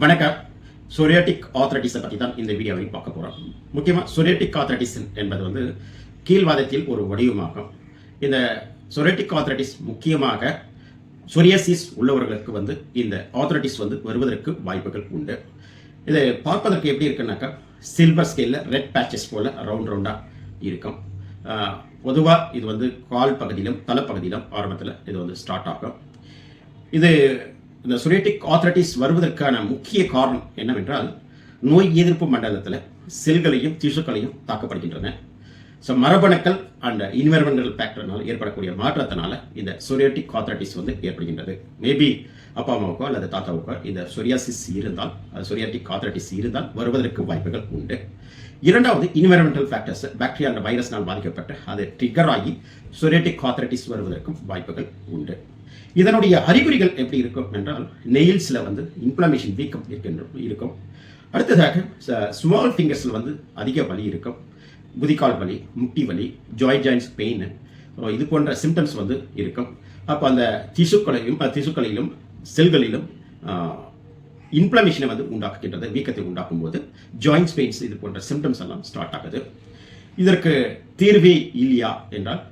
வணக்கம். சொரியாட்டிக் ஆர்த்ரைட்டிஸை பற்றி தான் இந்த வீடியோவில் பார்க்க போகிறோம். முக்கியமாக சொரியாட்டிக் ஆர்த்ரைட்டிஸ் என்பது கீழ்வாதத்தில் ஒரு வடிவமாகும். இந்த சொரியாட்டிக் ஆர்த்ரைட்டிஸ் முக்கியமாக சொரியாசிஸ் உள்ளவர்களுக்கு இந்த ஆர்த்ரைட்டிஸ் வருவதற்கு வாய்ப்புகள் உண்டு. இது பார்ப்பதற்கு எப்படி இருக்குன்னாக்கா சில்வர் ஸ்கேலில் ரெட் பேச்சஸ் போல் ரவுண்டாக இருக்கும். பொதுவாக இது கால் பகுதியிலும் தலைப்பகுதியிலும் ஆரம்பத்தில் இது ஸ்டார்ட் ஆகும். இந்த சொரியாட்டிக் ஆர்த்ரைட்டிஸ் வருவதற்கான முக்கிய காரணம் என்னவென்றால் நோய் எதிர்ப்பு மண்டலத்தில் செல்களையும் திசுக்களையும் தாக்கப்படுகின்றன. ஸோ மரபணுக்கள் அண்ட் என்விரான்மெண்டல் ஃபேக்டர்னால் ஏற்படக்கூடிய மாற்றத்தினால இந்த சொரியாட்டிக் ஆர்த்ரைட்டிஸ் ஏற்படுகின்றது. மேபி அப்பா அம்மாவுக்கோ அல்லது தாத்தாவுக்கோ இந்த சொரியாசிஸ் இருந்தால், சொரியாட்டிக் ஆர்த்ரைட்டிஸ் இருந்தால் வருவதற்கு வாய்ப்புகள் உண்டு. இரண்டாவது, என்விரான்மெண்டல் ஃபேக்டர்ஸ், பாக்டீரியா அந்த வைரஸ்னால் பாதிக்கப்பட்டு அது ட்ரிகர் ஆகி சொரியாட்டிக் ஆர்த்ரைட்டிஸ் வருவதற்கும் வாய்ப்புகள் உண்டு. இதனுடைய அறிகுறிகள் எப்படி இருக்கும் என்றால் நெயில்ஸில் இன்ஃப்ளமேஷன் வீக்கம் இருக்கும். அடுத்ததாக ஸ்மால் ஃபிங்கர்ஸில் அதிக வலி இருக்கும். குதிகால் வலி, முட்டி வலி, ஜாயின்ஸ் பெயின், இது போன்ற சிம்டம்ஸ் இருக்கும். அப்போ அந்த திசுக்களிலும் செல்களிலும் இன்ஃப்ளமேஷனை உண்டாக்குகின்றது. வீக்கத்தை உண்டாக்கும் போது ஜாயின்ஸ் பெயின்ஸ் இது போன்ற சிம்டம்ஸ் எல்லாம் ஸ்டார்ட் ஆகுது. இதற்கு தீர்வே இல்லையா என்றால்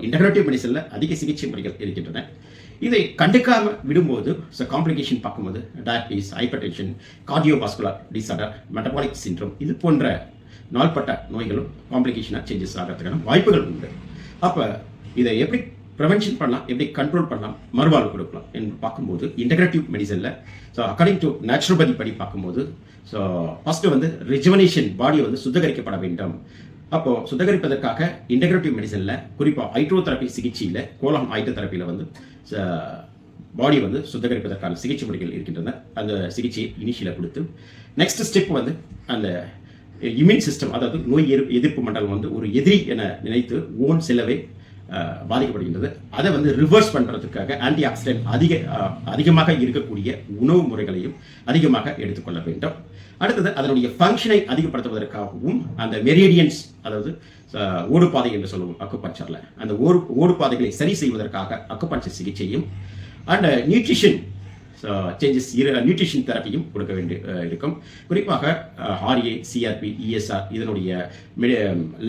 இன்டகிரேட்டிவ் மெடிசனில் அதிக சிகிச்சை முறைகள் இருக்கின்றன. இதை கண்டுக்காம விடும்போது காம்ப்ளிகேஷன் பார்க்கும்போது diabetes, hyper tension, cardiovascular disorder, metabolic syndrome இது போன்ற நாள்பட்ட நோய்களும் காம்ப்ளிகேஷனாக சேஞ்சஸ் ஆகிறதுக்கான வாய்ப்புகள் உண்டு. அப்போ இதை எப்படி ப்ரிவென்ஷன் பண்ணலாம், எப்படி கண்ட்ரோல் பண்ணலாம், மறுவாழ்வு கொடுக்கலாம் என்று பார்க்கும்போது இன்டகிரேட்டிவ் மெடிசனில் அக்கார்டிங் டு நேச்சுரோபதி படி பார்க்கும்போது ஃபர்ஸ்ட் ரிஜுவனேஷன் பாடியை சுத்திகரிக்கப்பட வேண்டும். அப்போ சுத்திகரிப்பதற்காக இன்டகிரேட்டிவ் மெடிசனில் குறிப்பாக ஹைட்ரோதெரப்பி சிகிச்சையில் கோலம் ஹைட்ரோதெரப்பியில் பாடி சுத்திகரிப்பதற்கான சிகிச்சை முறைகள் இருக்கின்றன. அந்த சிகிச்சையை இனிஷியலாக கொடுத்து நெக்ஸ்ட் ஸ்டெப் அந்த இம்யூன் சிஸ்டம், அதாவது நோய் எதிர்ப்பு மண்டலம் ஒரு எதிரி என நினைத்து ஓன் செல்லவே பாதிக்கப்படுகின்றது. அதை ரிவர்ஸ் பண்ணுறதுக்காக ஆன்டி ஆக்சிடென்ட் அதிகமாக இருக்கக்கூடிய உணவு முறைகளையும் அதிகமாக எடுத்துக்கொள்ள வேண்டும். அடுத்தது அதனுடைய ஃபங்க்ஷனை அதிகப்படுத்துவதற்காகவும் அந்த மெரிடியன்ஸ், அதாவது ஓடுபாதை என்று சொல்லுவோம் அக்குபஞ்சரில், அந்த ஓடுபாதைகளை சரி செய்வதற்காக அக்குபஞ்சர் சிகிச்சையும் அண்ட் நியூட்ரிஷன் சேஞ்சஸ், நியூட்ரிஷன் தெரப்பியும் கொடுக்க வேண்டி இருக்கும். குறிப்பாக ஆர்ஏ, சிஆர்பி, இஎஸ்ஆர் இதனுடைய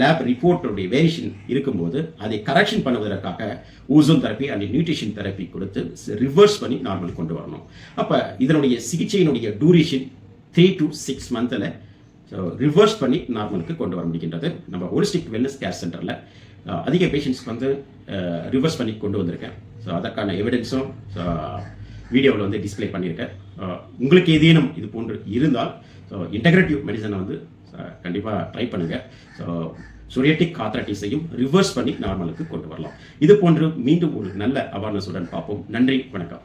லேப் ரிப்போர்ட்டுடைய வேரியேஷன் இருக்கும்போது அதை கரெக்ஷன் பண்ணுவதற்காக ozone therapy and nutrition therapy கொடுத்து ரிவர்ஸ் பண்ணி நார்மல் கொண்டு வரணும். அப்போ இதனுடைய சிகிச்சையினுடைய டூரேஷன் 3 to 6 மந்தில் ரிவர்ஸ் பண்ணி நார்மலுக்கு கொண்டு வர முடிகின்றது. நம்ம ஹோலிஸ்டிக் வெல்னஸ் கேர் சென்டரில் அதிக பேஷண்ட்ஸ்க்கு ரிவர்ஸ் பண்ணி கொண்டு வந்திருக்கேன். ஸோ அதற்கான எவிடன்ஸும் வீடியோவில் டிஸ்பிளே பண்ணியிருக்கேன். உங்களுக்கு ஏதேனும் இது போன்று இருந்தால் இன்டகிரேட்டிவ் மெடிசனை கண்டிப்பாக ட்ரை பண்ணுங்கள். ஸோ சொரியாட்டிக் ஆர்த்ரைட்டிஸையும் ரிவர்ஸ் பண்ணி நார்மலுக்கு கொண்டு வரலாம். இது போன்று மீண்டும் ஒரு நல்ல அவேர்னஸுடன் பார்ப்போம். நன்றி, வணக்கம்.